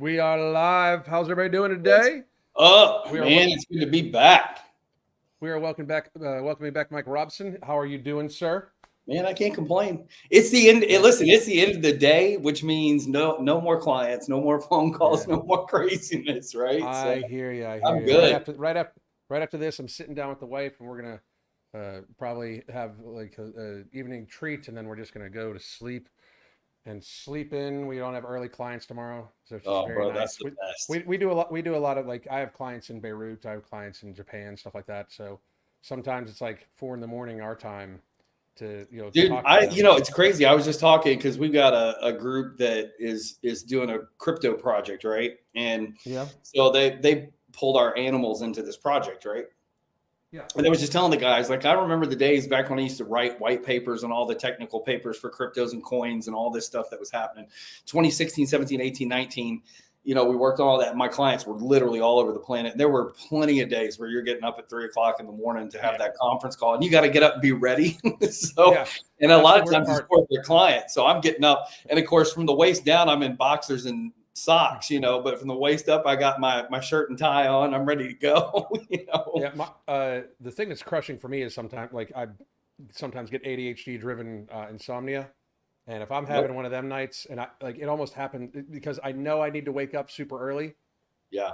We are live. How's everybody doing today? It's good to be back. We are welcoming back Mike Robson. How are you doing, sir? Man, I can't complain. It's the end. Listen, it's the end of the day, which means no more clients, no more phone calls, no more craziness, right? I hear you. I'm good. Right after this, I'm sitting down with the wife, and we're gonna probably have like a evening treat, and then we're just gonna go to sleep and sleep in. We don't have early clients tomorrow, so it's just very nice. That's the best. We do a lot. We do a lot of like I have clients in Beirut, I have clients in Japan, stuff like that. So sometimes it's like 4 a.m. our time to Dude, talk to them. it's crazy. I was just talking because we got a group that is doing a crypto project, right? And so they pulled our animals into this project, right? Yeah. And I was just telling the guys, like, I remember the days back when I used to write white papers and all the technical papers for cryptos and coins and all this stuff that was happening. 2016, 17, 18, 19, we worked on all that. My clients were literally all over the planet. There were plenty of days where you're getting up at 3:00 in the morning to have that conference call, and you got to get up and be ready. And a lot of times it's for their client. So I'm getting up, and of course, from the waist down, I'm in boxers and socks, but from the waist up, I got my shirt and tie on. I'm ready to go. The thing that's crushing for me is sometimes I sometimes get ADHD driven insomnia, and if I'm having one of them nights, and it almost happened because I know I need to wake up super early. Yeah.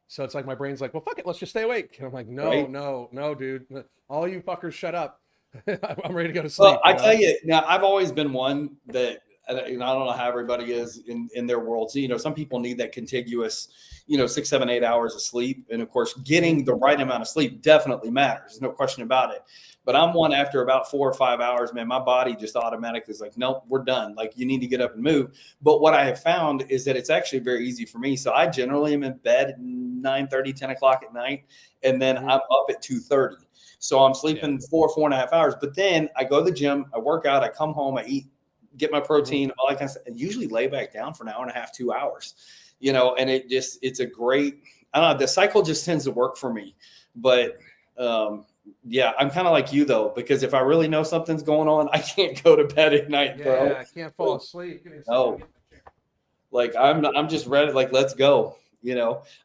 So it's like my brain's like, well, fuck it, let's just stay awake. And I'm like, no, dude, all you fuckers, shut up. I'm ready to go to sleep. Well, I tell you, now I've always been one that. I don't know how everybody is in their world. So, some people need that contiguous, 6, 7, 8 hours of sleep. And of course, getting the right amount of sleep definitely matters. There's no question about it. But I'm one after about 4 or 5 hours, man, my body just automatically is like, nope, we're done. Like, you need to get up and move. But what I have found is that it's actually very easy for me. So I generally am in bed at 9:30, 10 o'clock at night. And then I'm up at 2:30. So I'm sleeping 4.5 hours. But then I go to the gym, I work out, I come home, I eat, get my protein, all that kind of stuff, and usually lay back down for an hour and a half, 2 hours, and it's a great, I don't know, the cycle just tends to work for me. But I'm kind of like you though, because if I really know something's going on, I can't go to bed at night, bro. I can't fall asleep. No. Like I'm just ready. Like, let's go.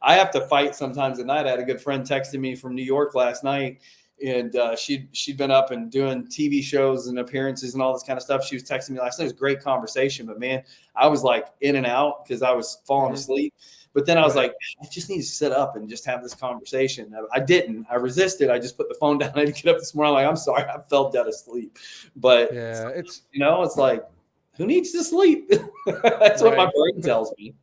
I have to fight sometimes at night. I had a good friend texting me from New York last night. And she'd been up and doing TV shows and appearances and all this kind of stuff. She was texting me last night. It was a great conversation, but man, I was like in and out because I was falling asleep. But then I was like, I just need to sit up and just have this conversation. I didn't. I resisted. I just put the phone down. I didn't get up this morning. I'm like, I'm sorry, I fell dead asleep. But it's like, who needs to sleep? That's what my brain tells me.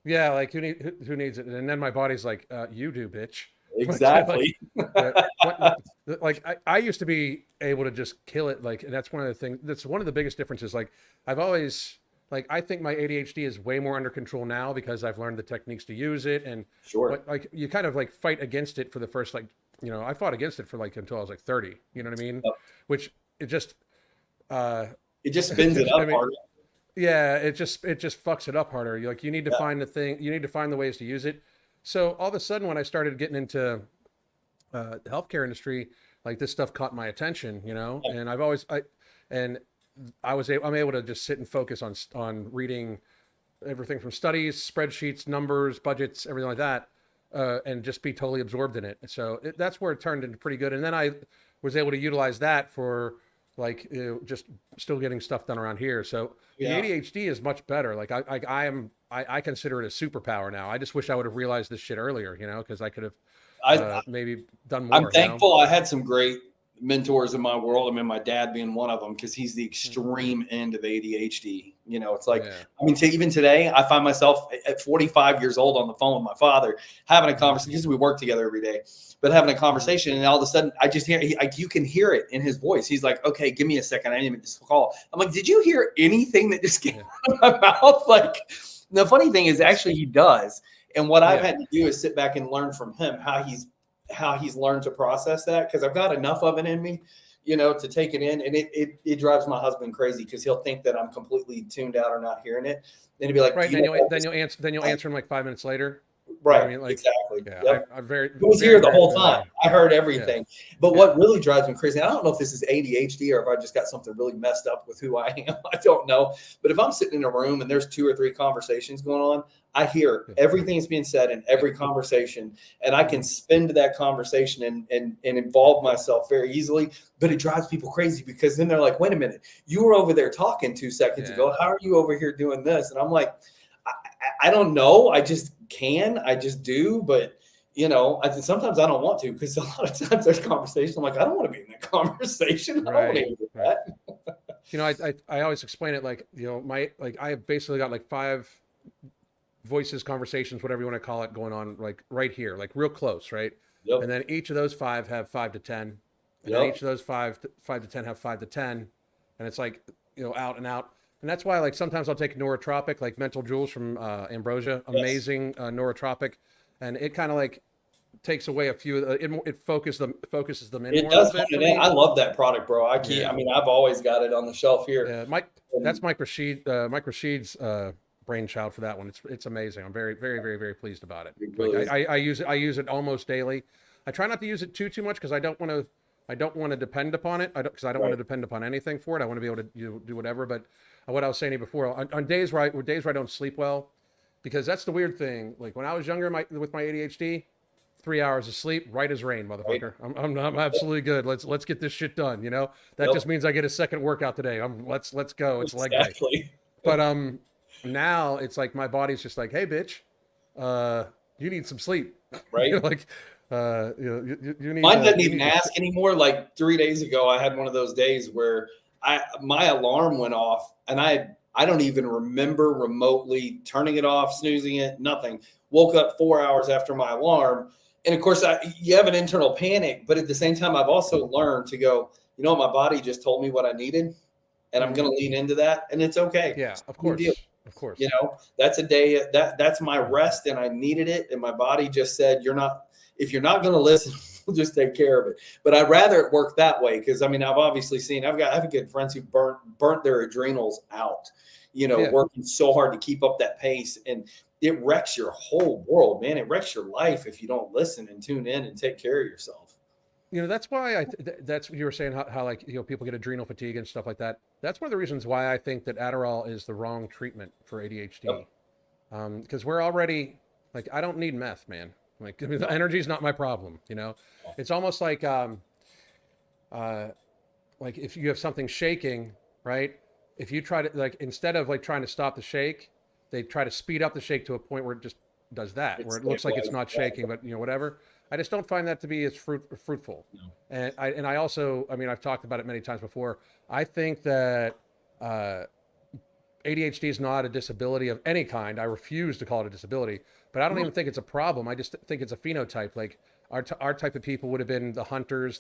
Yeah, like who needs it? And then my body's like, you do, bitch. Exactly. I used to be able to just kill it. Like, and that's one of the things. That's one of the biggest differences. Like, I've always I think my ADHD is way more under control now because I've learned the techniques to use it. And but you kind of fight against it for the first I fought against it for until I was 30. You know what I mean? Which it just spins it up harder. Yeah, it just fucks it up harder. You need to find the thing. You need to find the ways to use it. So all of a sudden, when I started getting into the healthcare industry, this stuff caught my attention, and I'm able to just sit and focus on reading everything from studies, spreadsheets, numbers, budgets, everything like that, and just be totally absorbed in it. So that's where it turned into pretty good. And then I was able to utilize that for just still getting stuff done around here. So the ADHD is much better. I consider it a superpower now. I just wish I would have realized this shit earlier, because I could have maybe done more. I'm thankful I had some great mentors in my world. I mean, my dad being one of them, because he's the extreme end of ADHD. It's like, even today, I find myself at 45 years old on the phone with my father having a conversation, because we work together every day, but having a conversation. And all of a sudden I just hear, you can hear it in his voice. He's like, okay, give me a second. I need to make this call. I'm like, did you hear anything that just came out of my mouth? The funny thing is actually he does. And what I've had to do is sit back and learn from him how he's learned to process that. Cause I've got enough of it in me, to take it in. And it drives my husband crazy because he'll think that I'm completely tuned out or not hearing it. Then he'll be like, right. Then you'll answer him 5 minutes later. Right. Exactly. exactly. Yeah, Yep. I'm very, It was very, here the very whole familiar. time. I heard Yeah, everything. But yeah, what really drives me crazy, I don't know if this is ADHD or if I just got something really messed up with who I am. I don't know. But if I'm sitting in a room and there's 2 or 3 conversations going on, I hear yeah. everything that's being said in every conversation, and I can spin to that conversation and involve myself very easily. But it drives people crazy because then they're like, wait a minute, you were over there talking 2 seconds Yeah. ago. How are you over here doing this? And I'm like, I don't know. I just do. But sometimes I don't want to, because a lot of times there's conversation. I'm like, I don't want to be in that conversation. I don't want to Right, do right. that. I always explain it like, I have basically got like 5 voices, conversations, whatever you want to call it, going on like right here, like real close, right? Yep. And then each of those 5 have 5 to 10, and then Yep. each of those 5 to 10 have 5 to 10, and it's like, out and out. And that's why, like, sometimes I'll take neurotropic, like Mental Jewels from Ambrosia, Yes. amazing neurotropic, and it kind of like takes away a few. It focuses them in It more a does little bit hone for it in. me. I love that product, bro. Yeah, I've always got it on the shelf here. yeah. And That's Mike Rashid's brainchild for that one. It's amazing. I'm very, very, very, very pleased about it. it Like really is. I use it almost daily. I try not to use it too much because I don't want to depend upon it. I don't want Right. to depend upon anything for it. I want to be able to do whatever. But what I was saying to you before, on days where I don't sleep well, because that's the weird thing. Like when I was younger, with my ADHD, 3 hours of sleep, right as rain, Right. motherfucker. I'm absolutely good. Let's get this shit done. That Yep. just means I get a second workout today. Let's go. It's leg day. Exactly. But now it's like my body's just like, hey, bitch, you need some sleep. Right. You need. Mine doesn't you even need ask anymore. Like 3 days ago, I had one of those days where my alarm went off, and I don't even remember remotely turning it off, snoozing it, nothing. Woke up 4 hours after my alarm, and of course, you have an internal panic. But at the same time, I've also learned to go, my body just told me what I needed, and I'm Mhm. going to lean into that, and it's okay. Yeah, of No deal. course. That's a day that's my rest, and I needed it, and my body just said, if you're not going to listen, we'll just take care of it. But I'd rather it work that way, because I've obviously seen, I have good friends who burnt their adrenals out, Yeah. working so hard to keep up that pace, and it wrecks your whole world, man. It wrecks your life if you don't listen and tune in and take care of yourself. That's why that's what you were saying, how like, people get adrenal fatigue and stuff like that. That's one of the reasons why I think that Adderall is the wrong treatment for ADHD. Yep. Because we're already, like, I don't need meth, man. Like, the energy is not my problem. It's almost like if you have something shaking, right? If you try to, like, instead of like trying to stop the shake, they try to speed up the shake to a point where it just does that, where it looks like it's not shaking, but whatever. I just don't find that to be as fruitful. No. And I also, I've talked about it many times before. I think that ADHD is not a disability of any kind. I refuse to call it a disability, but I don't even think it's a problem. I just think it's a phenotype. Like our type of people would have been the hunters,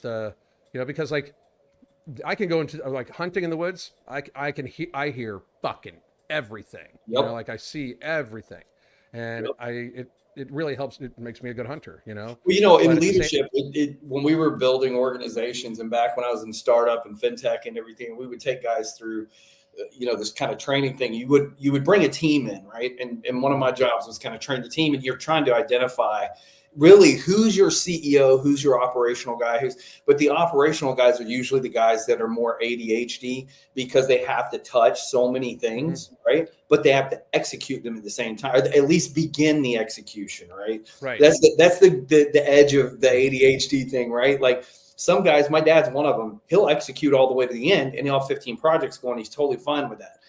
because like I can go into like hunting in the woods. I hear fucking everything. Yep. Like I see everything, and Yep. it really helps. It makes me a good hunter. Well, But in at the same- leadership, when we were building organizations, and back when I was in startup and fintech and everything, we would take guys through, this kind of training thing. You would bring a team in, right? And one of my jobs was kind of train the team, and you're trying to identify really who's your CEO, who's your operational guy, but the operational guys are usually the guys that are more ADHD, because they have to touch so many things, right? But they have to execute them at the same time, or at least begin the execution, right? Right. That's the edge of the ADHD thing, right? Like some guys, my dad's one of them. He'll execute all the way to the end, and he'll have 15 projects going. He's totally fine with that.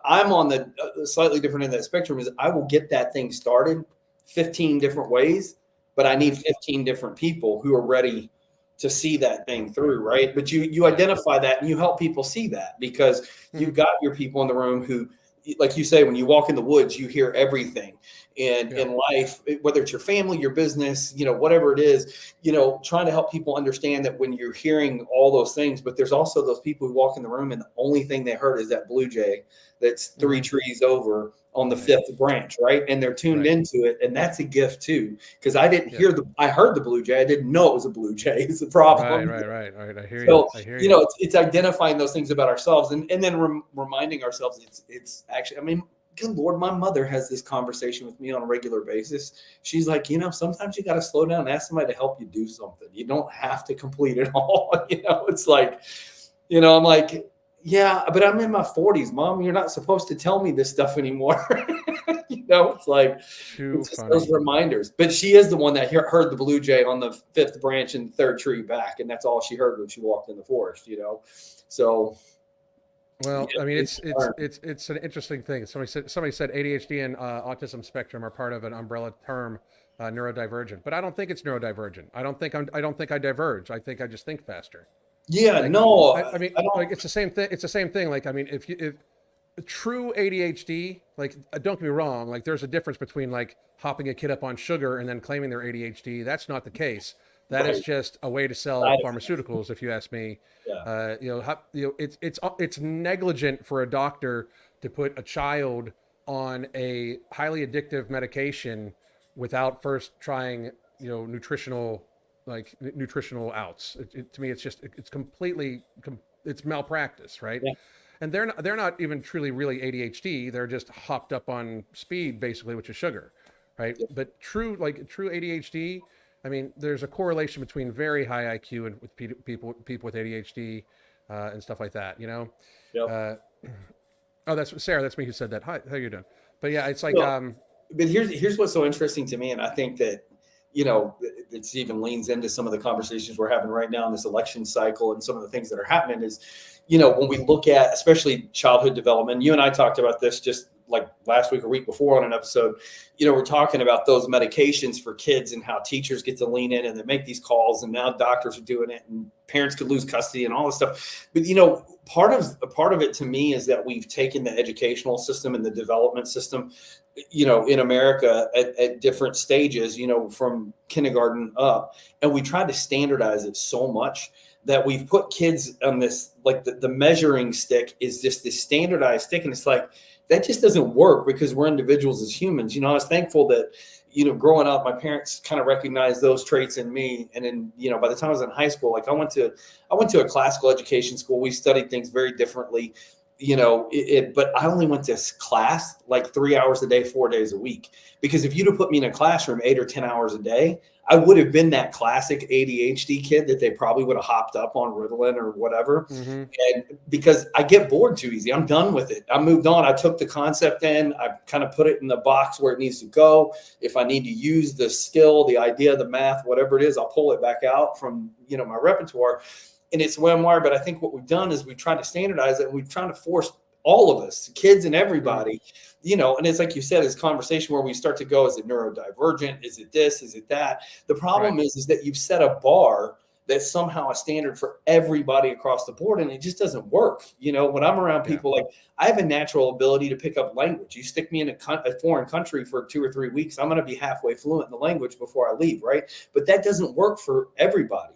I'm on the slightly different end of that spectrum. Is I will get that thing started 15 different ways, but I need 15 different people who are ready to see that thing through, right? But you identify that, and you help people see that, because you've got your people in the room who, like you say, when you walk in the woods, you hear everything. And in life, whether it's your family, your business, whatever it is, trying to help people understand that when you're hearing all those things, but there's also those people who walk in the room and the only thing they heard is that blue jay that's 3 trees over on the 5th branch, right? And they're tuned into it, and that's a gift too. Because I didn't hear I heard the blue jay, I didn't know it was a blue jay. It's a problem. Right. I hear So, you. It's identifying those things about ourselves, and then reminding ourselves it's actually, good Lord, my mother has this conversation with me on a regular basis. She's like, sometimes you got to slow down and ask somebody to help you do something. You don't have to complete it all. It's like, I'm like, yeah, but I'm in my 40s, Mom. You're not supposed to tell me this stuff anymore. It's like, Too it's just funny. those reminders. But she is the one that heard the blue jay on the 5th branch and 3rd tree back. And that's all she heard when she walked in the forest, So, Well, yeah, I mean, it's an interesting thing. Somebody said ADHD and autism spectrum are part of an umbrella term, neurodivergent. But I don't think it's neurodivergent. I don't think I diverge. I think I just think faster. yeah, Like, no, I mean, I don't. like it's the same thing. It's the same thing. Like, I mean, if true ADHD, like, don't get me wrong, like, there's a difference between like hopping a kid up on sugar and then claiming they're ADHD. That's not the case. That is Right. just a way to sell Side effects. pharmaceuticals, if you ask me. Yeah. It's negligent for a doctor to put a child on a highly addictive medication without first trying, nutritional outs. To me, it's completely it's malpractice, right? Yeah. And they're not even truly really ADHD. They're just hopped up on speed, basically, which is sugar, right? Yeah. But true ADHD. I mean, there's a correlation between very high IQ and with people with ADHD and stuff like that. Yep. Oh, that's Sarah. That's me who said that. Hi, how you doing? But yeah, it's like Well, but here's what's so interesting to me, and I think that it even leans into some of the conversations we're having right now in this election cycle, and some of the things that are happening is, when we look at especially childhood development. You and I talked about this just like last week or week before on an episode. We're talking about those medications for kids and how teachers get to lean in and they make these calls, and now doctors are doing it, and parents could lose custody and all this stuff. But part of it to me is that we've taken the educational system and the development system, in America at different stages, from kindergarten up, and we tried to standardize it so much that we've put kids on this, like the measuring stick is just this standardized stick, and it's like, that just doesn't work because we're individuals as humans. I was thankful that, growing up, my parents kind of recognized those traits in me. And then, by the time I was in high school, like I went to a classical education school. We studied things very differently, but I only went to class like 3 hours a day, 4 days a week, because if you'd have put me in a classroom 8 or 10 hours a day, I would have been that classic ADHD kid that they probably would have hopped up on Ritalin or whatever. mm-hmm. And because I get bored too easy, I'm done with it. I moved on. I took the concept in, I kind of put it in the box where it needs to go. If I need to use the skill, the idea, the math, whatever it is, I'll pull it back out from, my repertoire. And it's the way I'm wired. But I think what we've done is we've tried to standardize it, and we've tried to force all of us, kids and everybody, and it's like you said, this conversation where we start to go, is it neurodivergent? Is it this? Is it that? The problem Right. is that you've set a bar that's somehow a standard for everybody across the board, and it just doesn't work. When I'm around people, like, I have a natural ability to pick up language. You stick me in a foreign country for 2 or 3 weeks, I'm going to be halfway fluent in the language before I leave, right? But that doesn't work for everybody.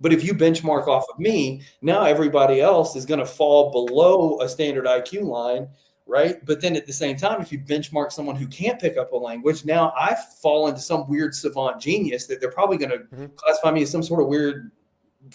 But if you benchmark off of me, now everybody else is going to fall below a standard IQ line, right? But then at the same time, if you benchmark someone who can't pick up a language, now I fall into some weird savant genius that they're probably going to classify me as some sort of weird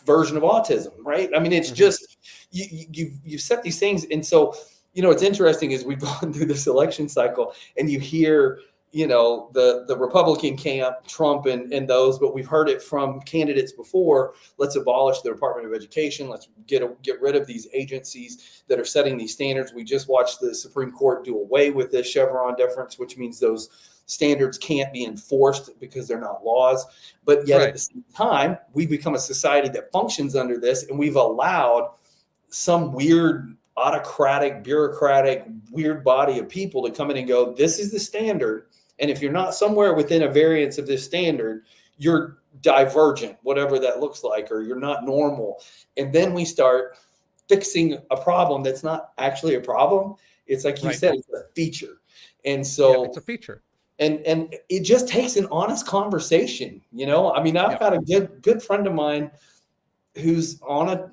version of autism, right? I mean, it's just, you've set these things. And so, what's interesting is we've gone through this election cycle, and you hear, the Republican camp, Trump and those, but we've heard it from candidates before. Let's abolish the Department of Education. Let's get rid of these agencies that are setting these standards. We just watched the Supreme Court do away with this Chevron deference, which means those standards can't be enforced because they're not laws. But yet at the same time, we've become a society that functions under this, and we've allowed some weird autocratic, bureaucratic, weird body of people to come in and go, this is the standard. And if you're not somewhere within a variance of this standard, you're divergent, whatever that looks like, or you're not normal. And then we start fixing a problem that's not actually a problem. It's like you said, it's a feature. And so it's a feature. And it just takes an honest conversation. I mean, I've got a good friend of mine who's on a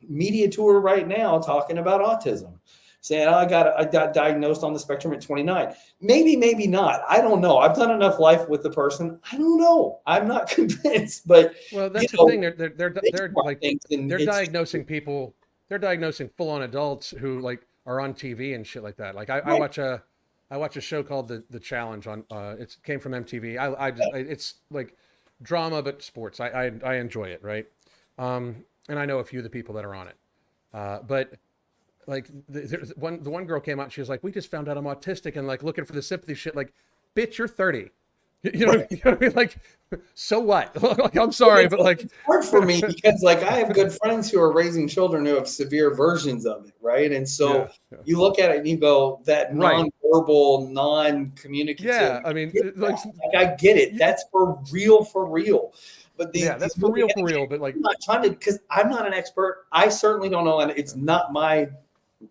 media tour right now talking about autism, saying, I got diagnosed on the spectrum at 29. Maybe not. I don't know. I've done enough life with the person. I don't know. I'm not convinced. But that's the thing. They're diagnosing people. They're diagnosing full-on adults who like are on TV and shit like that. Like I I watch a show called The Challenge on. It came from MTV. It's like drama but sports. I enjoy it, right? And I know a few of the people that are on it, but like the one girl came out. She was like, "We just found out I'm autistic," and like looking for the sympathy shit. Like, bitch, you're 30. You know, you know what I mean? Like, so what? Like, I'm sorry, but like, it's hard for me because like I have good friends who are raising children who have severe versions of it, right? And so you look at it and you go, that nonverbal, non-communicative. Yeah, I mean, like I get it. That's for real, for real. But that's for real. But like, I'm not trying to, because I'm not an expert. I certainly don't know, and it's not my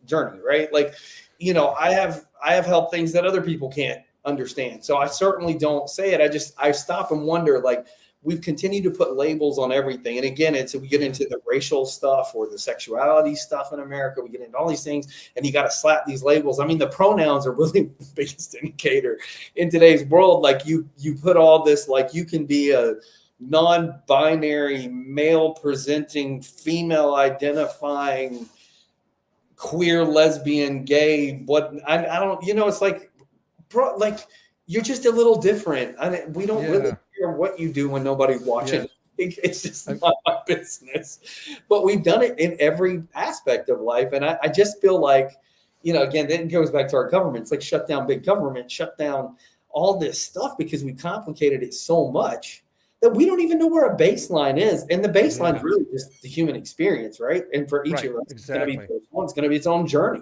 journey, right? Like, you know, I have helped things that other people can't understand. So I certainly don't say it. I stop and wonder, like, we've continued to put labels on everything. And again, we get into the racial stuff or the sexuality stuff in America. We get into all these things and you got to slap these labels. I mean, the pronouns are really the biggest indicator in today's world. Like you put all this, like you can be a non-binary, male presenting, female identifying, queer, lesbian, gay, what I don't, you know, it's like, bro, like you're just a little different. We don't really care what you do when nobody's watching. It's just not my business. But we've done it in every aspect of life. And I just feel like, you know, again, it goes back to our government. It's like shut down big government, shut down all this stuff because we complicated it so much that we don't even know where a baseline is. And the baseline is really just the human experience, right? And for each of us, it's going to be its own journey.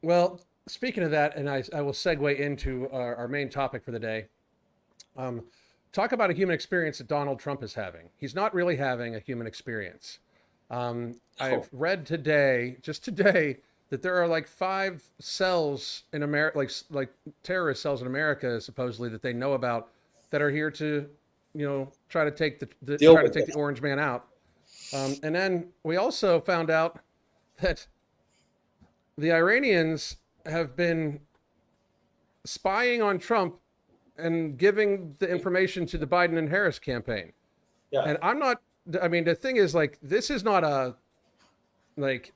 Well, speaking of that, and I will segue into our main topic for the day. Talk about a human experience that Donald Trump is having. He's not really having a human experience. I've read just today, that there are like 5 cells in America, like terrorist cells in America, supposedly, that they know about, that are here to, you know, try to take the orange man out. And then we also found out that the Iranians have been spying on Trump and giving the information to the Biden and Harris campaign. Yeah. And I mean, the thing is, like, this is not a, like.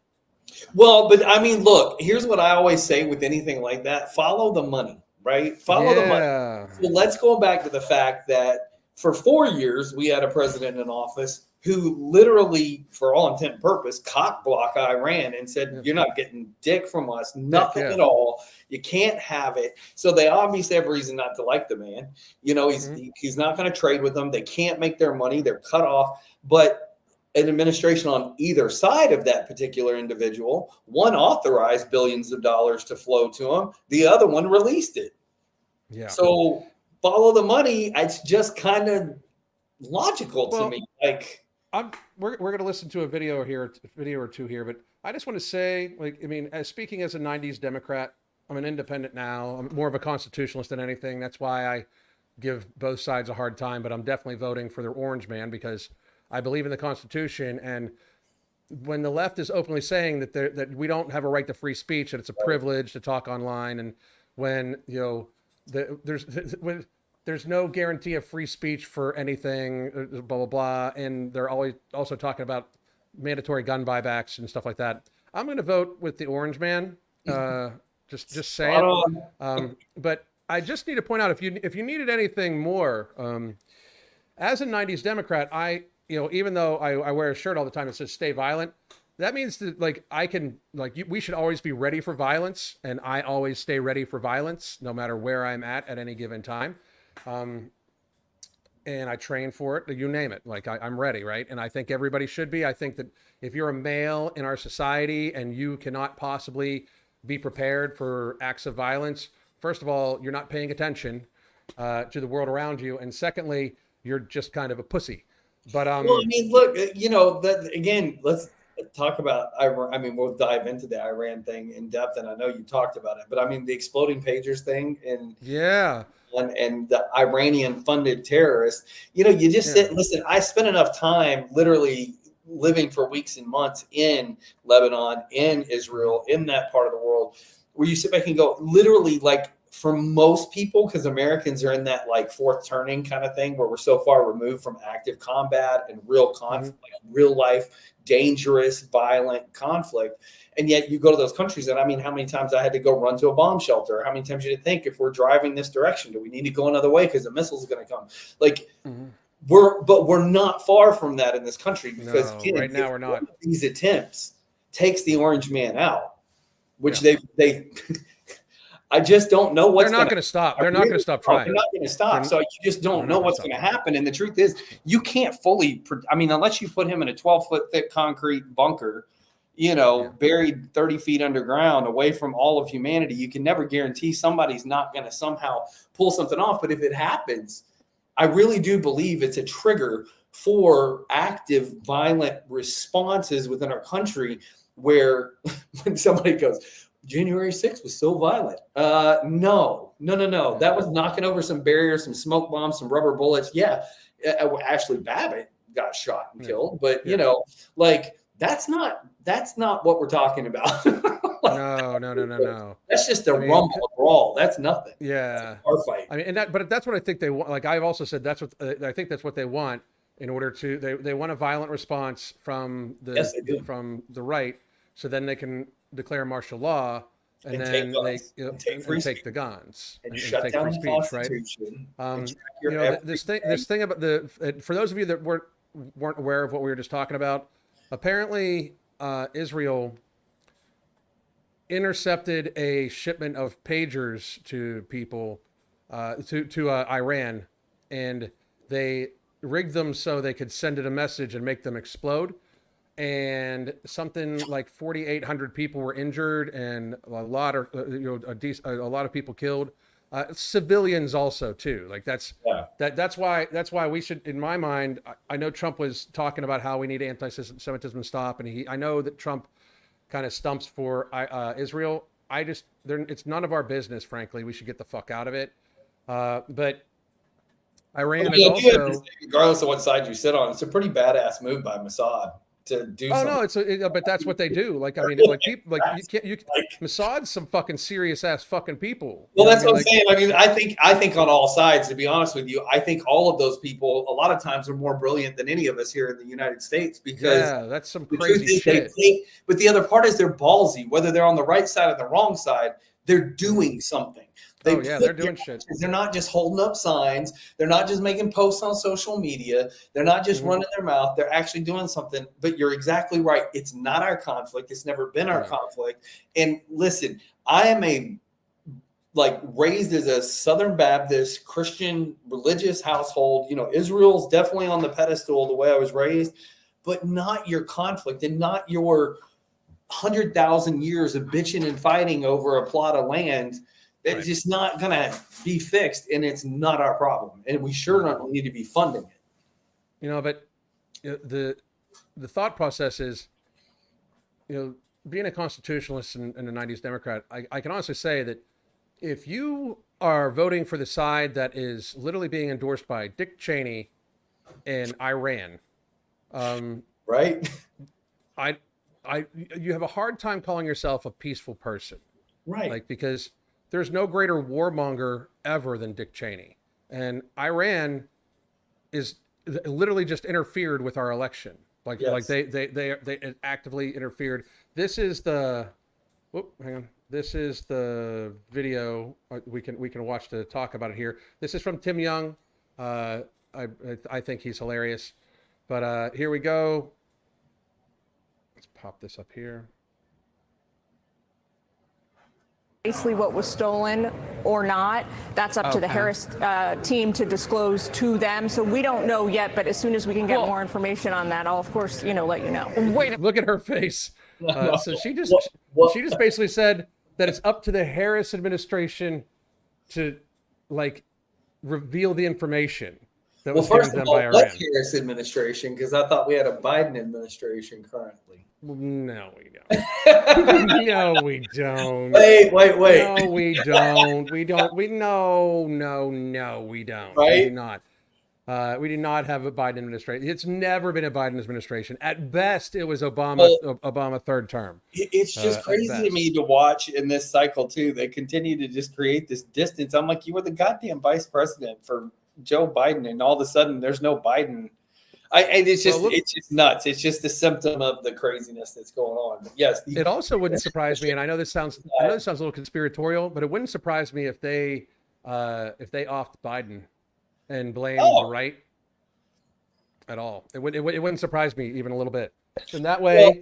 Well, but I mean, look, here's what I always say with anything like that. Follow the money, right? Follow the money. So let's go back to the fact that for 4 years, we had a president in office who literally, for all intent and purpose, cock-blocked Iran and said, you're not getting dick from us, nothing at all. You can't have it. So they obviously have reason not to like the man. You know, he's not going to trade with them. They can't make their money. They're cut off. But an administration on either side of that particular individual, one authorized billions of dollars to flow to him. The other one released it. Yeah. So follow the money. It's just kind of logical to me. Like, we're going to listen to a video or two here, but I just want to say, like, I mean, speaking as a 90s Democrat, I'm an independent now. I'm more of a constitutionalist than anything. That's why I give both sides a hard time, but I'm definitely voting for the orange man because I believe in the Constitution. And when the left is openly saying that we don't have a right to free speech, that it's a privilege to talk online, and when, you know, there's no guarantee of free speech for anything, blah, blah, blah. And they're always also talking about mandatory gun buybacks and stuff like that. I'm going to vote with the orange man. Just saying. But I just need to point out, if you needed anything more, as a 90s Democrat, even though I wear a shirt all the time that says "Stay Violent," that means that, like, we should always be ready for violence, and I always stay ready for violence, no matter where I'm at any given time. And I train for it, you name it. Like, I'm ready, right? And I think everybody should be. I think that if you're a male in our society and you cannot possibly be prepared for acts of violence, first of all, you're not paying attention to the world around you, and secondly, you're just kind of a pussy. But well, I mean, look, you know, that again, let's talk about Iran. I mean, we'll dive into the Iran thing in depth, and I know you talked about it, but I mean, the exploding pagers thing, and the Iranian funded terrorists. You know, you just sit. Listen, I spent enough time literally living for weeks and months in Lebanon, in Israel, in that part of the world, where you sit back and go, literally, like for most people, because Americans are in that like fourth turning kind of thing where we're so far removed from active combat and real conflict, real life, dangerous, violent conflict. And yet you go to those countries, and I mean, how many times I had to go run to a bomb shelter? How many times you did think, if we're driving this direction, do we need to go another way because the missiles are going to come? Like, we're not far from that in this country, because again, right now we're not. These attempts takes the orange man out, which they I just don't know what's they're not going to stop. They're not going to stop trying. They're not going to stop. So you just don't know what's going to happen. And the truth is, you can't fully, I mean, unless you put him in a 12-foot thick concrete bunker, you know, buried 30 feet underground away from all of humanity, you can never guarantee somebody's not going to somehow pull something off. But if it happens, I really do believe it's a trigger for active violent responses within our country, where when somebody goes, January 6th was so violent. No. That was knocking over some barriers, some smoke bombs, some rubber bullets. Yeah. Ashley Babbitt got shot and killed, but you know, like, that's not what we're talking about. No. That's just a rumble, a brawl. That's nothing. Yeah. Our fight. I mean, but that's what I think they want. Like, I've also said, that's what I think that's what they want in order to, they want a violent response from the right. So then they can declare martial law, and then take the guns and shut down the Constitution. Right? You know, this thing about for those of you that weren't aware of what we were just talking about, apparently Israel intercepted a shipment of pagers to people to Iran, and they rigged them so they could send it a message and make them explode. And something like 4,800 people were injured, and a lot of people killed, civilians also too. Like that's why we should, in my mind, I know Trump was talking about how we need anti-Semitism to stop, and I know that Trump kind of stumps for Israel. It's none of our business, frankly. We should get the fuck out of it. But Iran is also, regardless of what side you sit on, it's a pretty badass move by Mossad to do. Oh something. No, but that's what they do. Like, I mean, like people, like Mossad's some fucking serious ass fucking people. Well, that's what I'm saying. I mean, I think on all sides, to be honest with you, I think all of those people a lot of times are more brilliant than any of us here in the United States, because that's some crazy shit. But the other part is they're ballsy, whether they're on the right side or the wrong side, they're doing something. They're doing shit. They're not just holding up signs. They're not just making posts on social media. They're not just running their mouth. They're actually doing something. But you're exactly right. It's not our conflict. It's never been our conflict. And listen, I am raised as a Southern Baptist Christian religious household. You know, Israel's definitely on the pedestal the way I was raised, but not your conflict, and not your 100,000 years of bitching and fighting over a plot of land. It's just not going to be fixed, and it's not our problem. And we sure don't need to be funding it. You know, but the thought process is, you know, being a constitutionalist and a 90s Democrat, I can honestly say that if you are voting for the side that is literally being endorsed by Dick Cheney and Iran, right? You have a hard time calling yourself a peaceful person. Right. Like, because there's no greater warmonger ever than Dick Cheney. And Iran is literally just interfered with our election. Like, like they actively interfered. This is the, hang on. This is the video we can watch to talk about it here. This is from Tim Young. I think he's hilarious. But here we go. Let's pop this up here. Precisely what was stolen or not, that's up to the Harris team to disclose to them. So we don't know yet, but as soon as we can get more information on that, I'll of course, let you know. Wait, look at her face. So she just basically said that it's up to the Harris administration to reveal the information that was given to them by Iran. What Harris administration? Because I thought we had a Biden administration currently. No, we don't. No, we don't. Wait. No, we don't. We don't. No, we don't. Right? We do not. We did not have a Biden administration. It's never been a Biden administration. At best, it was Obama, Obama third term. It's just at crazy to best. me to watch in this cycle too. They continue to just create this distance. I'm like, you were the goddamn vice president for Joe Biden, and all of a sudden there's no Biden. And it's just it's just nuts. It's just a symptom of the craziness that's going on. But yes, it also wouldn't surprise me, and I know this sounds a little conspiratorial, but it wouldn't surprise me if they offed Biden and blame the right at all. It wouldn't surprise me even a little bit. And that way,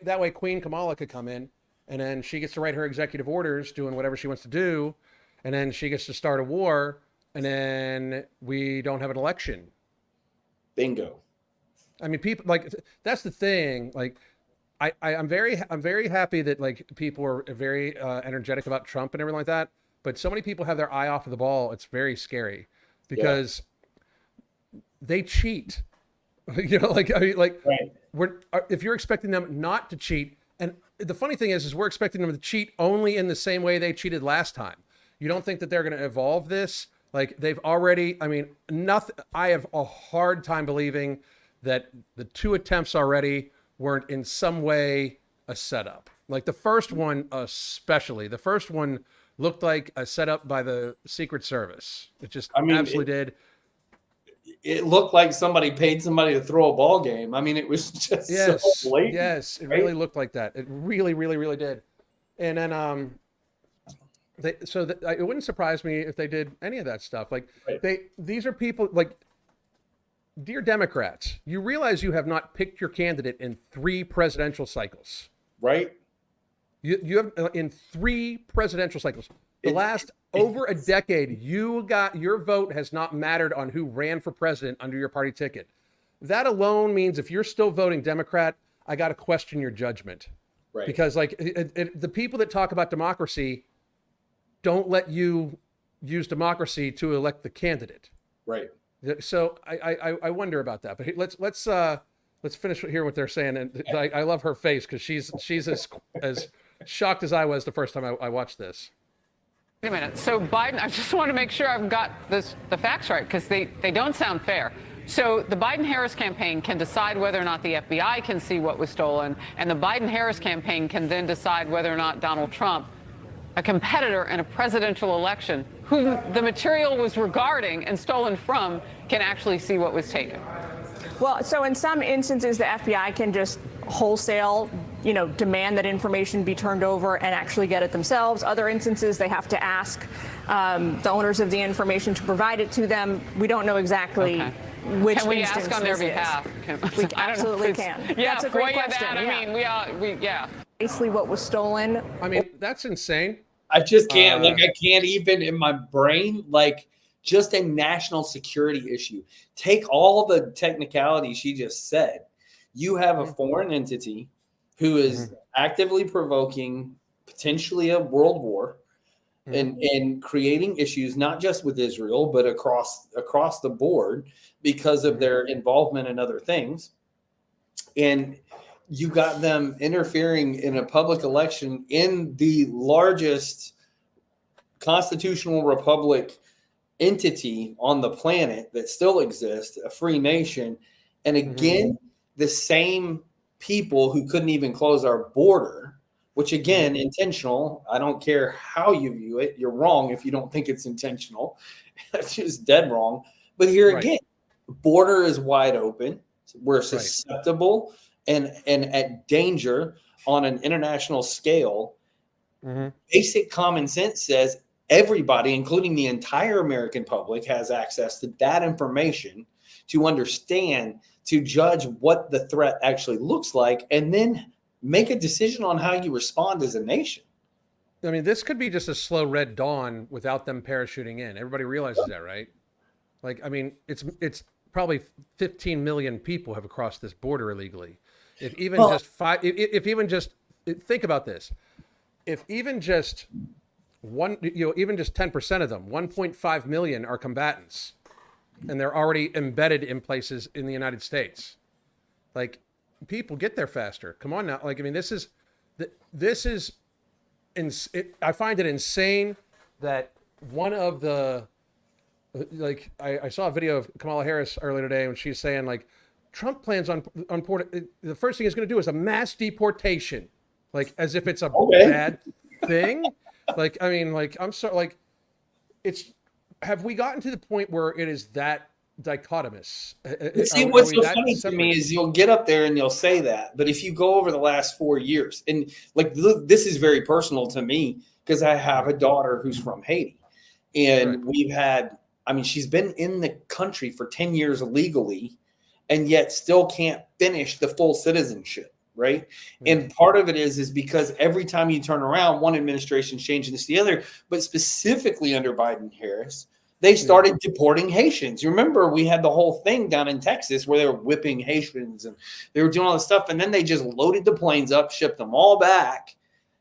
that way Queen Kamala could come in, and then she gets to write her executive orders, doing whatever she wants to do, and then she gets to start a war, and then we don't have an election. Bingo. I mean, people like that's the thing. Like, I'm very happy that like people are very energetic about Trump and everything like that. But so many people have their eye off of the ball. It's very scary because they cheat. You know, like I mean, like if you're expecting them not to cheat, and the funny thing is we're expecting them to cheat only in the same way they cheated last time. You don't think that they're going to evolve this? Like they've already, I mean, nothing. I have a hard time believing that the 2 attempts already weren't in some way a setup. Like the first one, especially the first one looked like a setup by the Secret Service. It just absolutely did. It looked like somebody paid somebody to throw a ball game. I mean, it was just so blatant. Yes, it really looked like that. It really, really, really did. And then it wouldn't surprise me if they did any of that stuff. Like these are people like, dear Democrats, you realize you have not picked your candidate in 3 presidential cycles, right? You have in 3 presidential cycles. The last over a decade, your vote has not mattered on who ran for president under your party ticket. That alone means if you're still voting Democrat, I got to question your judgment, right? Because like the people that talk about democracy don't let you use democracy to elect the candidate. Right. So I wonder about that. But let's finish here what they're saying. And I love her face because she's as shocked as I was the first time I watched this. Wait a minute. So Biden, I just want to make sure I've got the facts right because they don't sound fair. So the Biden-Harris campaign can decide whether or not the FBI can see what was stolen, and the Biden-Harris campaign can then decide whether or not Donald Trump, a competitor in a presidential election, whom the material was regarding and stolen from, can actually see what was taken. Well, so in some instances, the FBI can just wholesale, demand that information be turned over and actually get it themselves. Other instances, they have to ask the owners of the information to provide it to them. We don't know exactly which can we instance ask on their behalf? We absolutely can. Yeah, that's a great question. I mean, Basically, what was stolen. I mean, that's insane. I just can't. I can't even in my brain. Just a national security issue. Take all the technicalities she just said. You have a foreign entity who is actively provoking potentially a world war and creating issues, not just with Israel, but across the board because of their involvement in other things. And you got them interfering in a public election in the largest constitutional republic entity on the planet that still exists, a free nation. And again, the same people who couldn't even close our border, which again, intentional. I don't care how you view it. You're wrong if you don't think it's intentional. It's just dead wrong. But here again, the border is wide open. We're susceptible and at danger on an international scale. Basic common sense says everybody, including the entire American public, has access to that information to understand, to judge what the threat actually looks like, and then make a decision on how you respond as a nation. I mean, this could be just a slow red dawn without them parachuting in. Everybody realizes that, right? Like, I mean, it's probably 15 million people have crossed this border illegally. If even think about this, if even just even just 10% of them, 1.5 million are combatants, and they're already embedded in places in the United States. Like, people get there faster. Come on now. Like, I mean, I find it insane that one of the like I saw a video of Kamala Harris earlier today, and she's saying like Trump plans on the first thing he's going to do is a mass deportation, like as if it's a bad thing. Like, I mean, like I'm so like, have we gotten to the point where it is that dichotomous? See, what's so funny to me is you'll get up there and you'll say that, but if you go over the last 4 years, and like this is very personal to me because I have a daughter who's from Haiti, and we've had, I mean, she's been in the country for 10 years legally, and yet still can't finish the full citizenship. Right. And part of it is because every time you turn around, one administration's changing this to the other, but specifically under Biden Harris, they started deporting Haitians. You remember we had the whole thing down in Texas where they were whipping Haitians and they were doing all this stuff. And then they just loaded the planes up, shipped them all back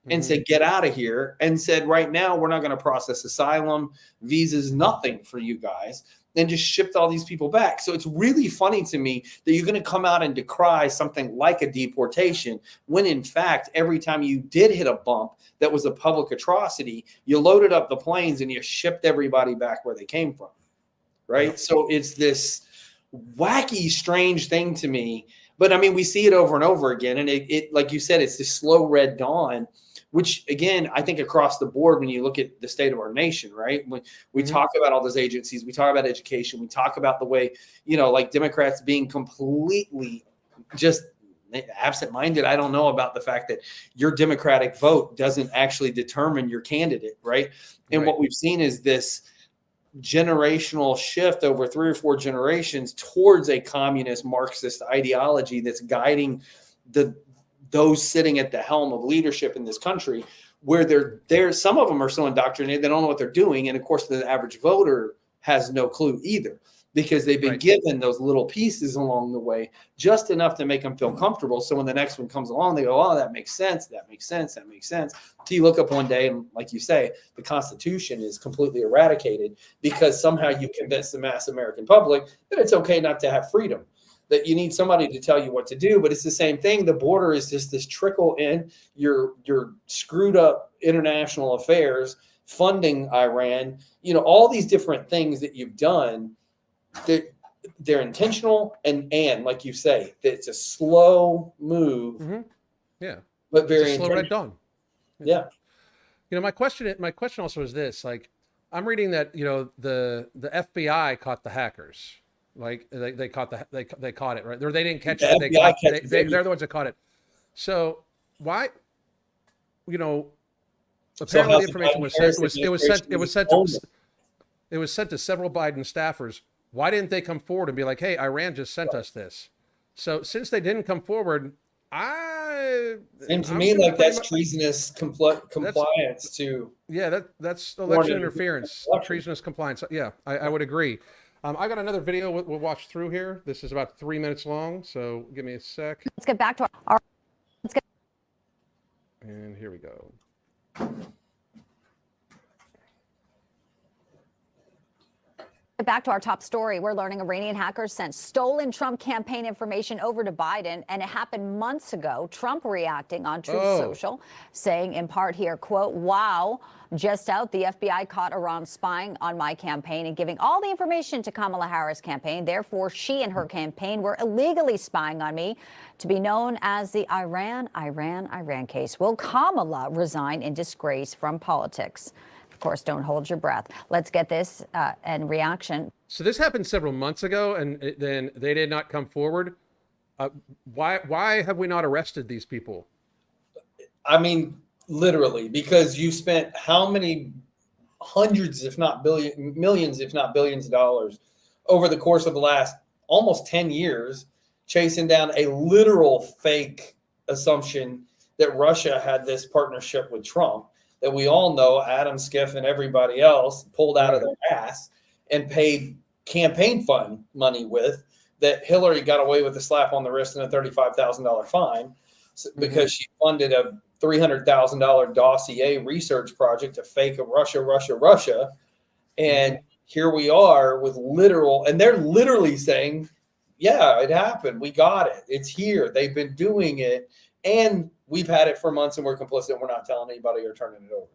and said, get out of here. And said, right now, we're not going to process asylum, visas, nothing for you guys. Then just shipped all these people back. So it's really funny to me that you're going to come out and decry something like a deportation when, in fact, every time you did hit a bump that was a public atrocity, you loaded up the planes and you shipped everybody back where they came from. Right. So it's this wacky, strange thing to me. But I mean, we see it over and over again. And it like you said, it's this slow red dawn, which, again, I think across the board, when you look at the state of our nation, right, when we talk about all those agencies, we talk about education, we talk about the way, you know, like Democrats being completely just absent-minded. I don't know about the fact that your Democratic vote doesn't actually determine your candidate, right? And what we've seen is this generational shift over 3 or 4 generations towards a communist Marxist ideology that's guiding those sitting at the helm of leadership in this country, where they're some of them are so indoctrinated they don't know what they're doing, and of course the average voter has no clue either, because they've been given those little pieces along the way, just enough to make them feel comfortable. So when the next one comes along, they go, oh, that makes sense, that makes sense, that makes sense. So you look up one day and, like you say, the Constitution is completely eradicated because somehow you convince the mass American public that it's okay not to have freedom, that you need somebody to tell you what to do. But it's the same thing. The border is just this trickle in your screwed up international affairs, funding Iran, you know, all these different things that you've done, they're intentional. And like you say, it's a slow move. Yeah. But very slow red dawn. Yeah. You know, my question also is this, like, I'm reading that, you know, the FBI caught the hackers. Like they caught they caught it, right? They didn't catch it. They're the ones that caught it. So why, you know, apparently the information was sent. It was sent to several Biden staffers. Why didn't they come forward and be like, "Hey, Iran just sent us this"? So since they didn't come forward, seems to me like that's treasonous compliance to. Yeah, that's election interference, treasonous compliance. Yeah, I would agree. I got another video we'll watch through here. This is about 3 minutes long, so give me a sec. Let's get back to And here we go. Back to our top story. We're learning Iranian hackers sent stolen Trump campaign information over to Biden, and it happened months ago. Trump reacting on Truth Social, saying in part here, quote, "Wow, just out, the FBI caught Iran spying on my campaign and giving all the information to Kamala Harris' campaign. Therefore, she and her campaign were illegally spying on me, to be known as the Iran case. Will Kamala resign in disgrace from politics?" Of course, don't hold your breath. Let's get this and reaction. So this happened several months ago, and then they did not come forward. Why have we not arrested these people? I mean, literally, because you spent how many hundreds, if not millions, if not billions of dollars over the course of the last almost 10 years, chasing down a literal fake assumption that Russia had this partnership with Trump, that we all know Adam Schiff and everybody else pulled out of their ass and paid campaign fund money with, that Hillary got away with a slap on the wrist and a $35,000 fine because she funded a $300,000 dossier research project to fake a Russia. And here we are with literal, and they're literally saying, yeah, it happened. We got it. It's here. They've been doing it. And we've had it for months and we're complicit and we're not telling anybody or turning it over.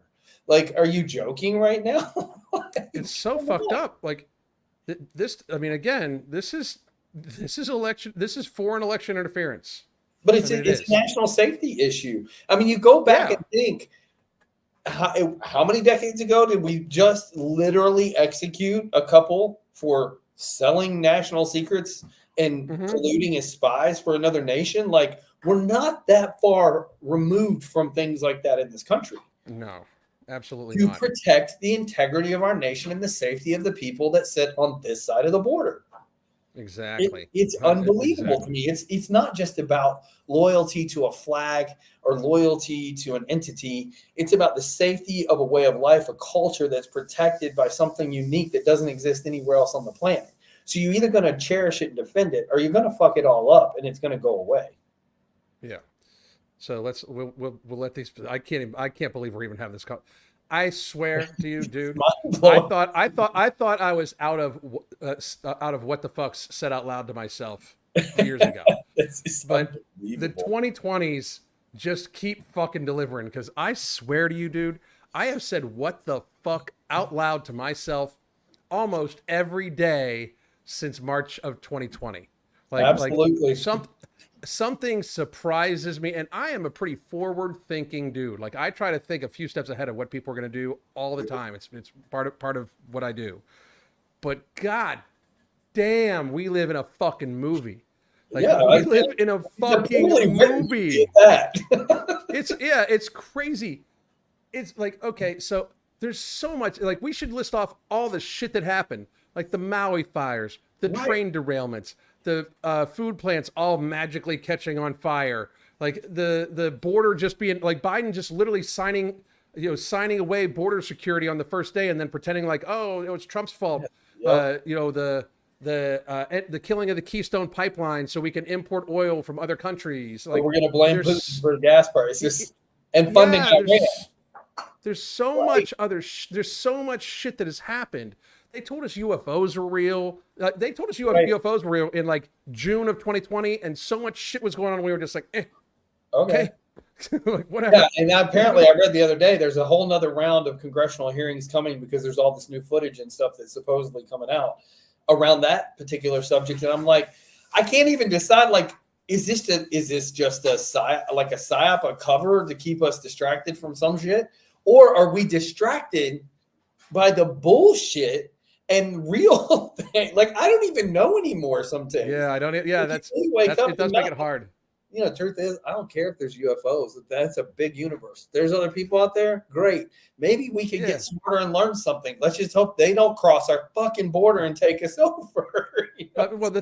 Like, are you joking right now? It's so fucked up. Like, This, I mean, again, this is election. This is foreign election interference. But it's I mean, it's a national safety issue. I mean, you go back Yeah. and think, how many decades ago did we just literally execute a couple for selling national secrets and colluding as spies for another nation? Like, we're not that far removed from things like that in this country. No, absolutely To not. protect the integrity of our nation and the safety of the people that sit on this side of the border. Exactly. It's unbelievable to me. It's not just about loyalty to a flag or loyalty to an entity. It's about the safety of a way of life, a culture that's protected by something unique that doesn't exist anywhere else on the planet. So you're either going to cherish it and defend it, or you're going to fuck it all up and it's going to go away. Yeah. So we'll let these. I can't believe we're even having this call. I swear to you, dude. I thought I was out of what the fucks said out loud to myself years ago. But the 2020s just keep fucking delivering, because I swear to you, dude, I have said what the fuck out loud to myself almost every day since March of 2020. Absolutely. Something surprises me, and I am a pretty forward-thinking dude. Like, I try to think a few steps ahead of what people are going to do all the time. It's part of what I do. But god damn, we live in a fucking movie. Like, we live in a fucking movie. It's crazy. It's like, okay, so there's so much. Like, we should list off all the shit that happened, like the Maui fires, the train derailments, the food plants all magically catching on fire, like the border just being like Biden just literally signing away border security on the first day and then pretending like, oh, it was Trump's fault. The killing of the Keystone Pipeline so we can import oil from other countries. Like, we're going to blame Putin for gas prices and funding Iran. There's so much there's so much shit that has happened. They told us UFOs were real. They told us UFOs were real in like June of 2020, and so much shit was going on. We were just like, okay. Like, whatever. Yeah, and apparently I read the other day there's a whole nother round of congressional hearings coming because there's all this new footage and stuff that's supposedly coming out around that particular subject. And I'm like, I can't even decide, like, is this just a psyop, a cover to keep us distracted from some shit? Or are we distracted by the bullshit and real thing? Like, I don't even know anymore sometimes. Yeah, I don't. Yeah, it does make it hard. You know, the truth is, I don't care if there's UFOs. That's a big universe. There's other people out there. Great. Maybe we can get smarter and learn something. Let's just hope they don't cross our fucking border and take us over. You know?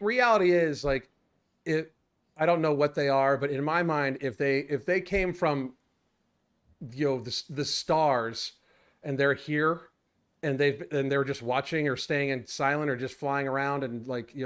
Reality is, like, I don't know what they are, but in my mind, if they came from, the stars, and they're here, and they're just watching or staying in silent or just flying around and letting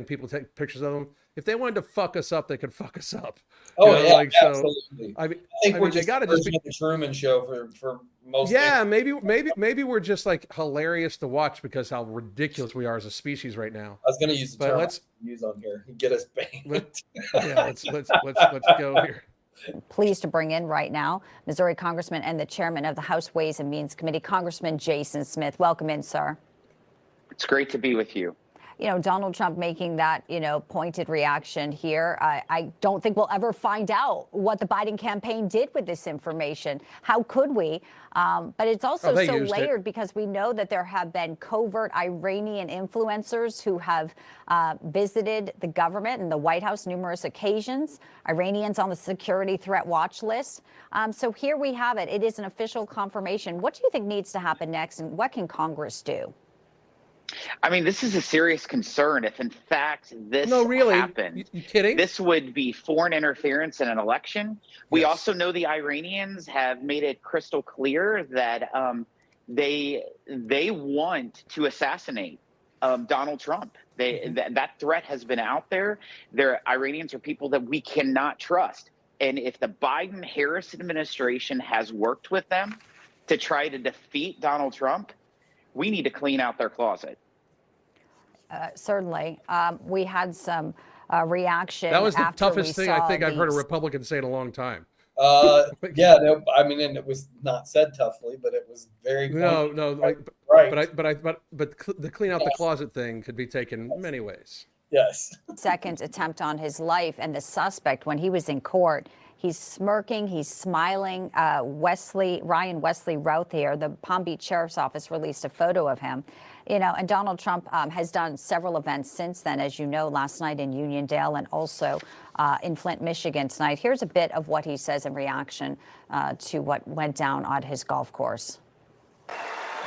people take pictures of them. If they wanted to fuck us up, they could fuck us up. Absolutely. I think we're just the Truman Show for most. Yeah, maybe we're just like hilarious to watch because how ridiculous we are as a species right now. I was going to use the term let's use on here and get us banned. Let's go here. Pleased to bring in right now Missouri Congressman and the chairman of the House Ways and Means Committee, Congressman Jason Smith. Welcome in, sir. It's great to be with you. Donald Trump making that, pointed reaction here. I don't think we'll ever find out what the Biden campaign did with this information. How could we? But it's also so layered because we know that there have been covert Iranian influencers who have visited the government and the White House numerous occasions, Iranians on the security threat watch list. So here we have it. It is an official confirmation. What do you think needs to happen next, and what can Congress do? I mean, this is a serious concern. If in fact this happened, you kidding? This would be foreign interference in an election. We also know the Iranians have made it crystal clear that they want to assassinate Donald Trump. That threat has been out there. Iranians are people that we cannot trust. And if the Biden-Harris administration has worked with them to try to defeat Donald Trump, we need to clean out their closet. Certainly. We had some reaction. That was the toughest thing I think I've heard a Republican say in a long time. Yeah, no, I mean, and it was not said toughly, but it was very No, like, right. but the clean out the closet thing could be taken many ways. Yes. Second attempt on his life, and the suspect, when he was in court, he's smirking, he's smiling. Ryan Wesley Routh here, the Palm Beach Sheriff's Office released a photo of him. And Donald Trump has done several events since then, as you know, last night in Uniondale and also in Flint, Michigan tonight. Here's a bit of what he says in reaction to what went down on his golf course.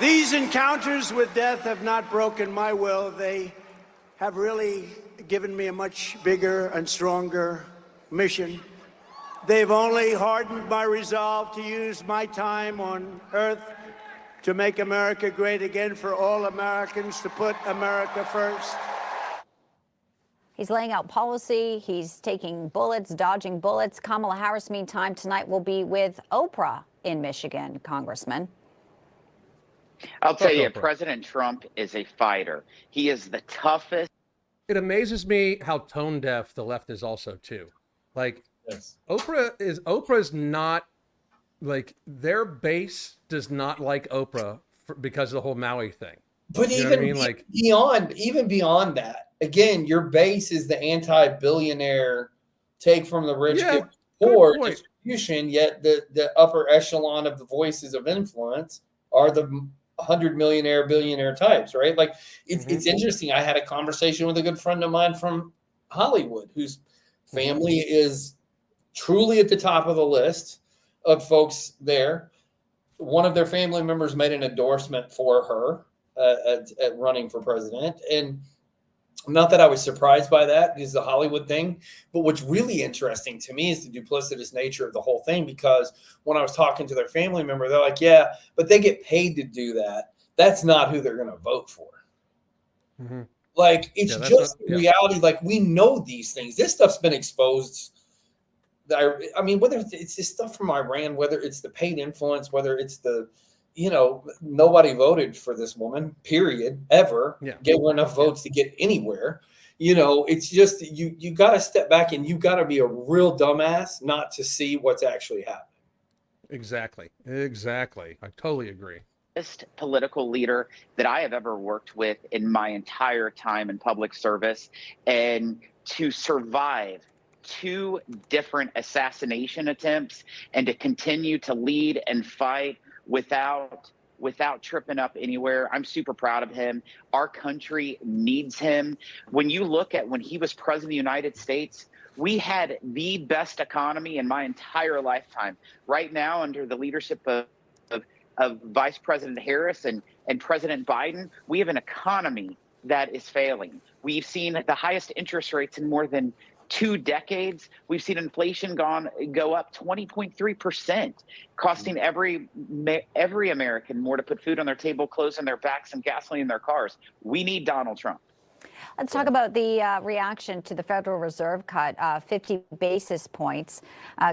These encounters with death have not broken my will. They have really given me a much bigger and stronger mission. They've only hardened my resolve to use my time on earth to make America great again, for all Americans to put America first. He's laying out policy. He's taking bullets, dodging bullets. Kamala Harris, meantime, tonight will be with Oprah in Michigan, Congressman. I'll tell you, President Trump is a fighter. He is the toughest. It amazes me how tone deaf the left is also too. Like, Yes. Oprah's not, like, their base does not like Oprah because of the whole Maui thing. But You know even what I mean? Like, beyond that, again, your base is the anti-billionaire, take from the rich, Yeah, give good poor point. distribution. Yet the upper echelon of the voices of influence are the 100 millionaire billionaire types, right? Like it's interesting. I had a conversation with a good friend of mine from Hollywood, whose family is truly at the top of the list of folks there. One of their family members made an endorsement for her at running for president. And not that I was surprised by that, is the Hollywood thing. But what's really interesting to me is the duplicitous nature of the whole thing, because when I was talking to their family member, they're like, yeah, but they get paid to do that. That's not who they're going to vote for. Mm-hmm. Like, it's just reality. Like, we know these things. This stuff's been exposed. I mean, whether it's this stuff from Iran, whether it's the paid influence, whether it's the, nobody voted for this woman, period, ever. Yeah. Gave her enough votes to get anywhere. It's just, you got to step back and you got to be a real dumbass not to see what's actually happening. Exactly. I totally agree. Political leader that I have ever worked with in my entire time in public service, and to survive 2 different assassination attempts and to continue to lead and fight without tripping up anywhere. I'm super proud of him. Our country needs him. When you look at when he was president of the United States, we had the best economy in my entire lifetime. Right now, under the leadership of Vice President Harris and President Biden, we have an economy that is failing. We've seen the highest interest rates in more than 2 decades. We've seen inflation go up 20.3%, costing every American more to put food on their table, clothes on their backs, and gasoline in their cars. We need Donald Trump. Let's talk about the reaction to the Federal Reserve cut, 50 basis points.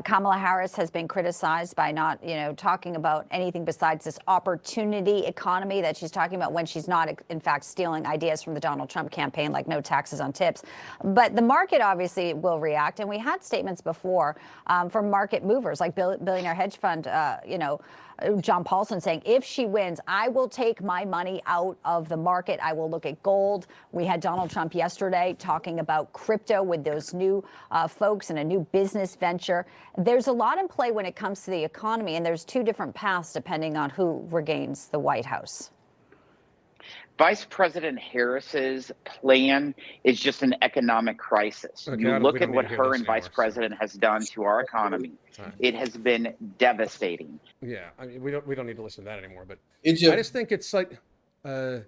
Kamala Harris has been criticized by not, talking about anything besides this opportunity economy that she's talking about, when she's not, in fact, stealing ideas from the Donald Trump campaign, like no taxes on tips. But the market obviously will react. And we had statements before from market movers like billionaire hedge fund, John Paulson saying, if she wins, I will take my money out of the market. I will look at gold. We had Donald Trump yesterday talking about crypto with those new folks and a new business venture. There's a lot in play when it comes to the economy, and there's 2 different paths depending on who regains the White House. Vice President Harris's plan is just an economic crisis. Okay, you look at what her and Vice President has done to our economy. It has been devastating. Yeah, I mean, we don't need to listen to that anymore. But I just think it's like, I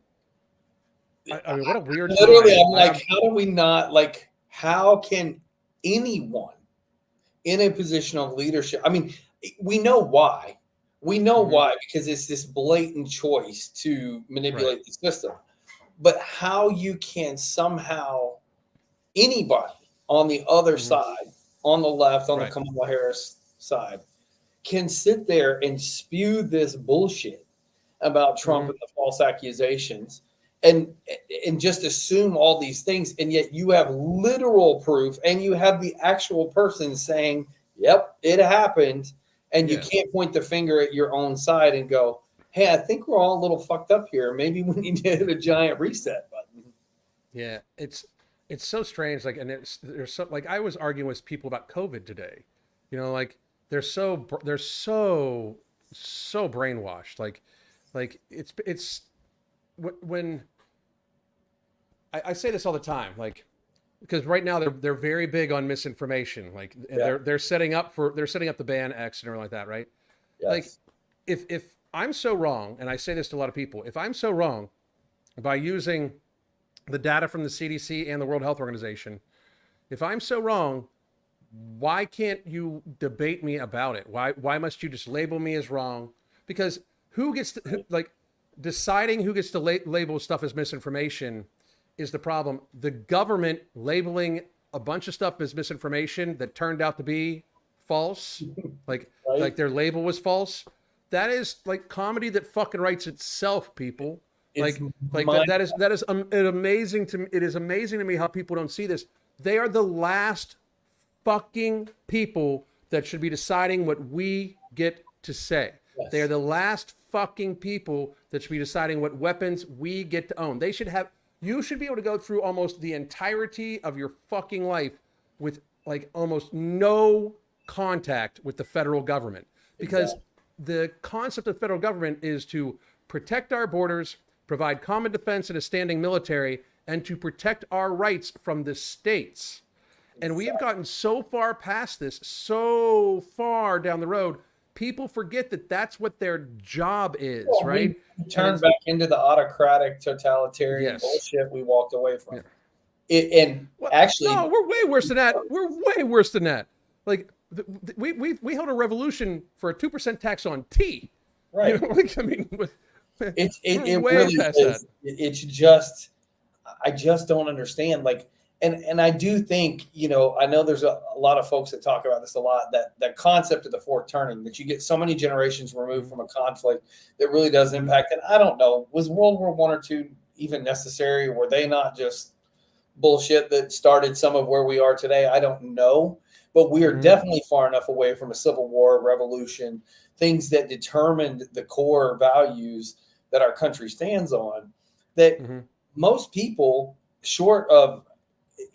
mean, what a weird. Literally, time. I'm like, how do we not, like, how can anyone in a position of leadership? I mean, we know why. We know why, because it's this blatant choice to manipulate the system. But how you can somehow, anybody on the other side, on the left, on the Kamala Harris side, can sit there and spew this bullshit about Trump and the false accusations and just assume all these things. And yet you have literal proof, and you have the actual person saying, Yep, it happened. And you Yeah. can't point the finger at your own side and go, hey, I think we're all a little fucked up here. Maybe we need to hit a giant reset button. Yeah, it's so strange. Like, and there's so, like, I was arguing with people about COVID today. You know, like they're so brainwashed. Like it's when I say this all the time. Like, because right now they're very big on misinformation. Like, and Yeah. they're setting up the ban X and everything like that, right? Yes. Like, if I'm so wrong, and I say this to a lot of people, if I'm so wrong by using the data from the CDC and the World Health Organization, if I'm so wrong, why can't you debate me about it? Why must you just label me as wrong? Because who gets to, like, deciding who gets to label stuff as misinformation is the problem. The government labeling a bunch of stuff as misinformation that turned out to be false, like Right. like their label was false. That is like comedy that fucking writes itself, people. It's That is amazing to me. It is amazing to me how people don't see this. They are the last fucking people that should be deciding what we get to say. Yes. They are the last fucking people that should be deciding what weapons we get to own. You should be able to go through almost the entirety of your fucking life with like almost no contact with the federal government, because the concept of federal government is to protect our borders, provide common defense and a standing military, and to protect our rights from the states. And we have gotten so far past this, so far down the road, people forget that that's what their job is, right? We turned back into the autocratic, totalitarian Yes. bullshit we walked away from. Yeah. Actually, No, we're way worse than that. We're way worse than that. Like, we held a revolution for a 2% tax on tea. right. You know, like, I mean, It way really past is. that. It's just, I just don't understand. Like, and I do think, I know there's a lot of folks that talk about this a lot, that concept of the fork turning, that you get so many generations removed from a conflict that really does impact it. I don't know. Was World War I or II even necessary? Were they not just bullshit that started some of where we are today? I don't know. But we are definitely far enough away from a civil war, revolution, things that determined the core values that our country stands on, that most people, short of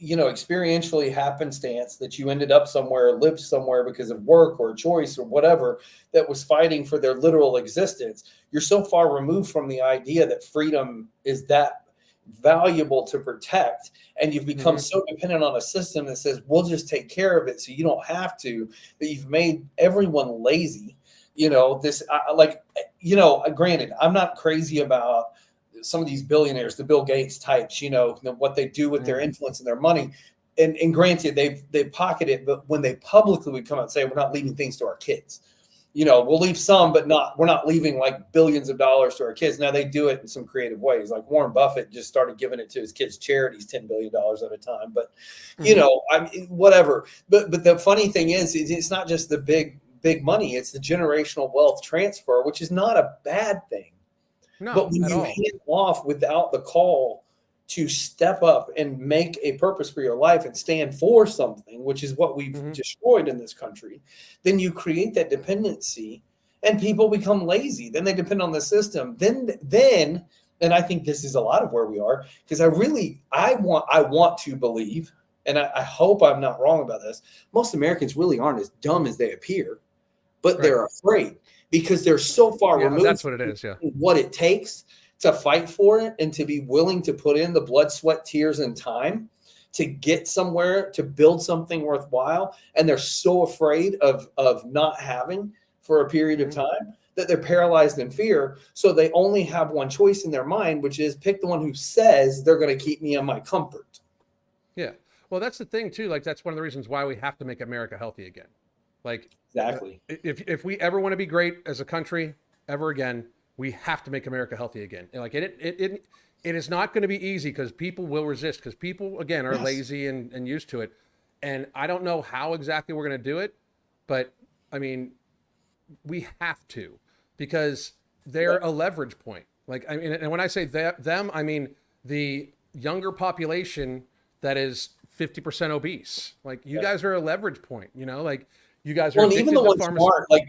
experientially happenstance, that you ended up somewhere, lived somewhere because of work or choice or whatever, that was fighting for their literal existence. You're so far removed from the idea that freedom is that valuable to protect, and you've become so dependent on a system that says we'll just take care of it so you don't have to, that you've made everyone lazy. Granted, I'm not crazy about some of these billionaires, the Bill Gates types, what they do with their influence and their money. And granted, they pocket it, but when they publicly would come out and say, we're not leaving things to our kids, we'll leave some, but we're not leaving like billions of dollars to our kids. Now they do it in some creative ways. Like Warren Buffett just started giving it to his kids' charities, $10 billion at a time. But, whatever. But the funny thing is, it's not just the big money. It's the generational wealth transfer, which is not a bad thing. No, but when you hand off without the call to step up and make a purpose for your life and stand for something, which is what we've destroyed in this country, then you create that dependency and people become lazy. Then they depend on the system. Then, and I think this is a lot of where we are, because I want to believe, and I hope I'm not wrong about this, most Americans really aren't as dumb as they appear, but they're afraid because they're so far removed. That's what it is. Yeah. From what it takes to fight for it and to be willing to put in the blood, sweat, tears, and time to get somewhere, to build something worthwhile. And they're so afraid of not having for a period of time that they're paralyzed in fear. So they only have one choice in their mind, which is pick the one who says they're going to keep me in my comfort. Yeah. Well, that's the thing too. Like, that's one of the reasons why we have to make America healthy again. Like, exactly. If we ever want to be great as a country ever again, we have to make America healthy again. And like, it is not going to be easy, because people will resist, because people, again, are lazy and used to it. And I don't know how exactly we're going to do it, but I mean, we have to, because they're a leverage point. Like, I mean, and when I say them, I mean the younger population that is 50% obese. Like, you guys are a leverage point, like, You guys are Well, and even addicted the to ones who pharmacy. aren't, like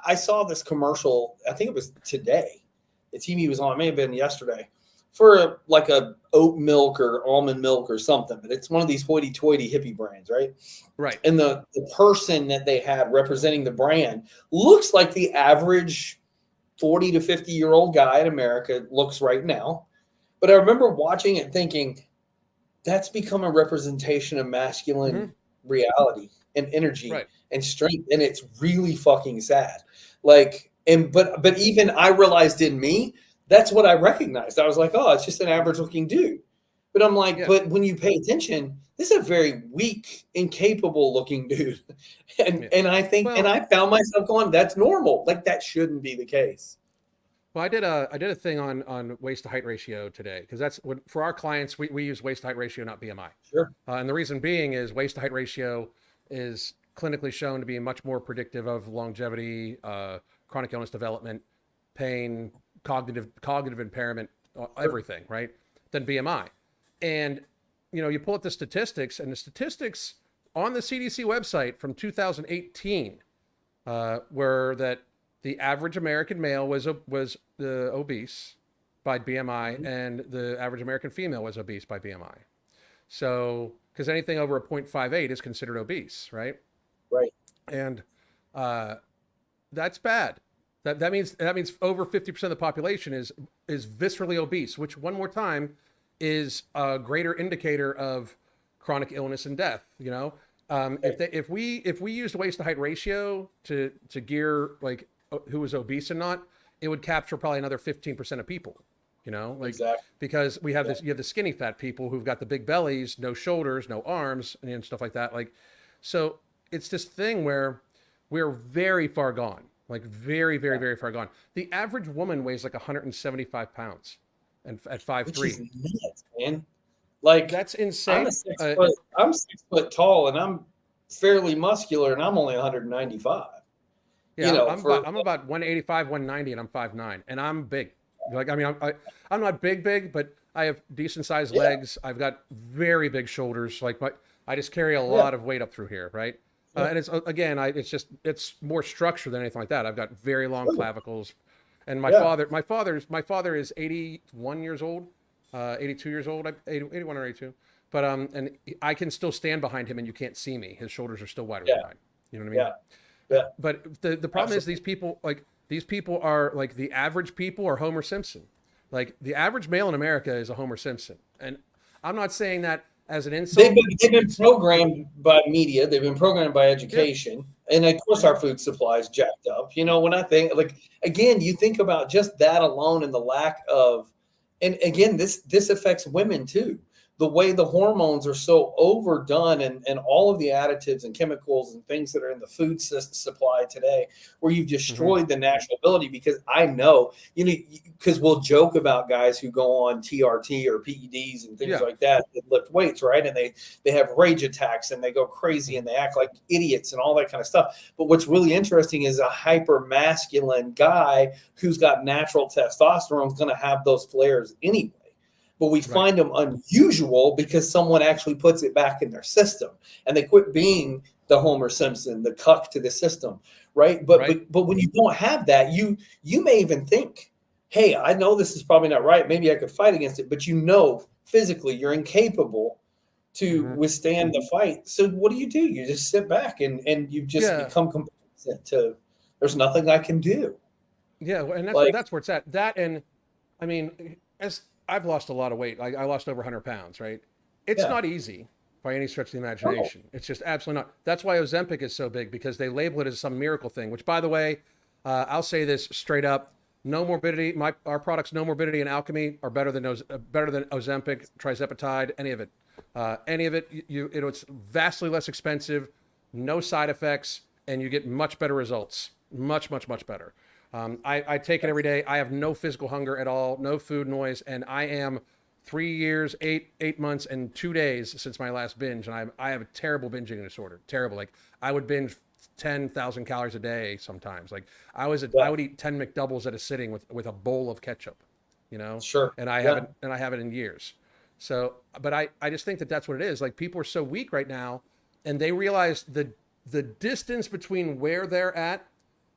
I saw this commercial, I think it was today. The TV was on, it may have been yesterday, for like a oat milk or almond milk or something, but it's one of these hoity-toity hippie brands, right? Right. And the person that they had representing the brand looks like the average 40 to 50-year-old guy in America looks right now. But I remember watching it thinking, that's become a representation of masculine reality and energy Right. and strength. And it's really fucking sad. Like, but even I realized in me, that's what I recognized. I was like, oh, it's just an average looking dude. But I'm like, Yeah. but when you pay attention, this is a very weak, incapable looking dude. And I think, Well, and I found myself going, that's normal. Like that shouldn't be the case. Well, I did a thing on waist to height ratio today, because that's what, for our clients, we use waist to height ratio, not BMI. Sure. And the reason being is waist to height ratio is clinically shown to be much more predictive of longevity, chronic illness development, pain, cognitive impairment, everything, right, than BMI. And you pull up the statistics, and the statistics on the CDC website from 2018 were that the average American male was obese by BMI, and the average American female was obese by BMI. So, because anything over a 0.58 is considered obese, right? Right. And that's bad. That means over 50% of the population is viscerally obese, which, one more time, is a greater indicator of chronic illness and death. If we used waist to height ratio to gear like who was obese and not, it would capture probably another 15% of people. Exactly. Because you have the skinny fat people who've got the big bellies, no shoulders, no arms, and stuff like that. So it's this thing where we're very far gone, like very, very, very far gone. The average woman weighs like 175 pounds, and at 5'3". Which is nuts, man. Like, that's insane. I'm 6 foot tall, and I'm fairly muscular, and I'm only 195. Yeah, I'm about 185, 190, and I'm 5'9", and I'm big. I'm not big, but I have decent sized legs. I've got very big shoulders. I just carry a lot of weight up through here, right? And it's it's more structure than anything like that. I've got very long clavicles, and my father is 81 years old, 82 years old, 81 or 82. But and I can still stand behind him, and you can't see me. His shoulders are still wider than mine. You know what I mean? Yeah. But the problem is these people are like, the average people are Homer Simpson. Like, the average male in America is a Homer Simpson. And I'm not saying that as an insult. They've been programmed by media. They've been programmed by education. Yeah. And of course our food supply is jacked up. When I think, like, again, you think about just that alone and the lack of, and again, this affects women too. The way the hormones are so overdone, and all of the additives and chemicals and things that are in the food supply today, where you've destroyed the natural ability. Because I know, because we'll joke about guys who go on TRT or PEDs and things like that lift weights, right? And they have rage attacks, and they go crazy, and they act like idiots and all that kind of stuff. But what's really interesting is a hyper masculine guy who's got natural testosterone is going to have those flares anyway. But we find them unusual because someone actually puts it back in their system, and they quit being the Homer Simpson, the cuck to the system, right? But when you don't have that, you may even think, hey, I know this is probably not right. Maybe I could fight against it, but physically you're incapable to withstand the fight. So what do? You just sit back and you just become complacent to, there's nothing I can do. Yeah, and that's where it's at. That, and I mean, as I've lost a lot of weight. I lost over 100 pounds, right? It's not easy by any stretch of the imagination. It's just absolutely not. That's why Ozempic is so big, because they label it as some miracle thing, which, by the way, I'll say this straight up. No morbidity. Our products, No Morbidity and Alchemy, are better than Ozempic, Trizepatide, any of it. It's vastly less expensive, no side effects, and you get much better results. Much, much, much better. I take it every day. I have no physical hunger at all, no food noise, and I am 3 years, 8 months, and 2 days since my last binge, and I have a terrible binging disorder. Terrible. Like, I would binge 10,000 calories a day sometimes. Like, I would eat 10 McDoubles at a sitting with a bowl of ketchup, Sure. And I haven't in years. So, but I just think that's what it is. Like, people are so weak right now, and they realize the the distance between where they're at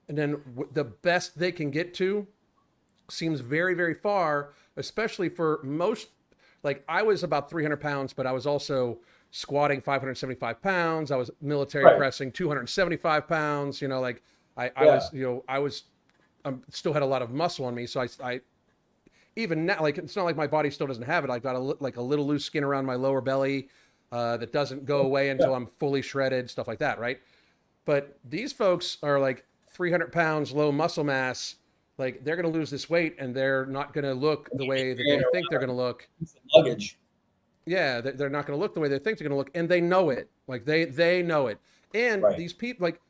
and then the best they can get to seems very, very far, especially for most. Like, I was about 300 pounds, but I was also squatting 575 pounds. I was military pressing 275 pounds. You know, like I still had a lot of muscle on me. So I even now, like, it's not like my body still doesn't have it. I've got a little loose skin around my lower belly that doesn't go away until I'm fully shredded, stuff like that, right? But these folks are like 300 pounds, low muscle mass. Like, they're going to lose this weight, and they're not going to look the way that they think they're going to look. Luggage. Yeah, they're not going to look the way they think they're going to look, and they know it. Like, they know it. And these people, like,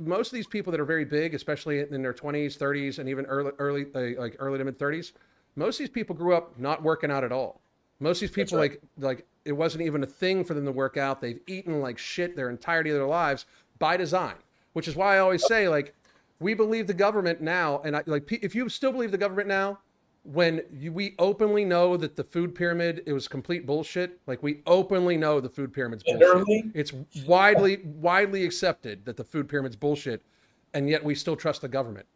most of these people that are very big, especially in their 20s, 30s, and even early to mid 30s, most of these people grew up not working out at all. Most of these people, like it wasn't even a thing for them to work out. They've eaten like shit their entirety of their lives by design, which is why I always say, like, we believe the government now, and if you still believe the government now, when we openly know that the food pyramid, it was complete bullshit. Like, we openly know the food pyramid's bullshit. It's widely accepted that the food pyramid's bullshit, and yet we still trust the government.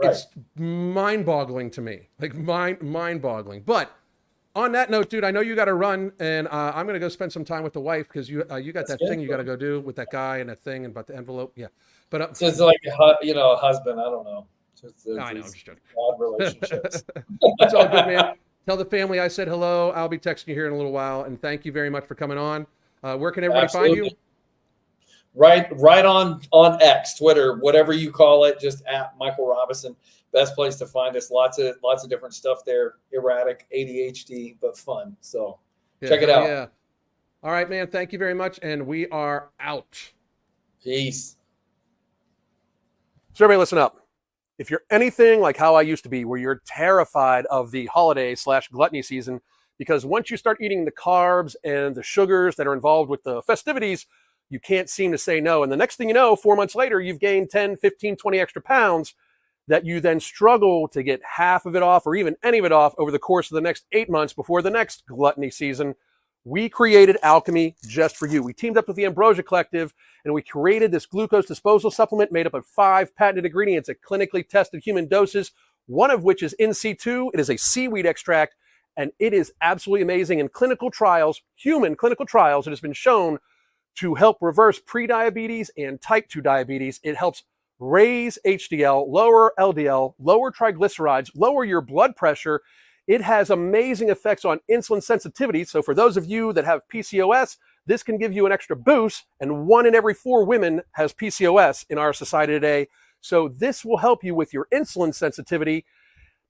It's mind-boggling to me, like mind-boggling. But on that note, dude, I know you got to run, and I'm gonna go spend some time with the wife because you got that thing you got to go do with that guy and that thing and about the envelope. Yeah, but so it's like a husband. I don't know. I know, I'm just joking. Odd relationships. It's all good, man. Tell the family I said hello. I'll be texting you here in a little while, and thank you very much for coming on. Where can everybody find you? Right on X, Twitter, whatever you call it, just at Michael Robinson. Best place to find us. Lots of different stuff there. Erratic, ADHD, but fun. So check it out. Yeah. All right, man. Thank you very much, and we are out. Peace. So everybody, listen up. If you're anything like how I used to be, where you're terrified of the holiday/gluttony season, because once you start eating the carbs and the sugars that are involved with the festivities, you can't seem to say no. And the next thing you know, 4 months later, you've gained 10, 15, 20 extra pounds that you then struggle to get half of it off or even any of it off over the course of the next 8 months before the next gluttony season. We created Alchemy just for you. We teamed up with the Ambrosia Collective, and we created this glucose disposal supplement made up of 5 patented ingredients at clinically tested human doses, one of which is in C2. It is a seaweed extract, and it is absolutely amazing. In clinical trials, human clinical trials, it has been shown to help reverse prediabetes and type 2 diabetes. It helps raise HDL, lower LDL, lower triglycerides, lower your blood pressure. It has amazing effects on insulin sensitivity. So for those of you that have PCOS, this can give you an extra boost. And 1 in every 4 women has PCOS in our society today. So this will help you with your insulin sensitivity,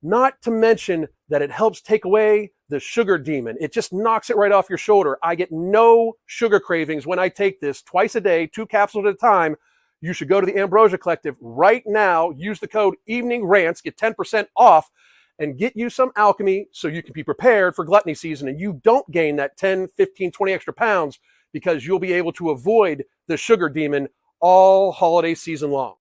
not to mention that it helps take away the sugar demon. It just knocks it right off your shoulder. I get no sugar cravings when I take this twice a day, 2 capsules at a time. You should go to the Ambrosia Collective right now. Use the code Evening Rants, get 10% off, and get you some Alchemy so you can be prepared for gluttony season and you don't gain that 10, 15, 20 extra pounds, because you'll be able to avoid the sugar demon all holiday season long.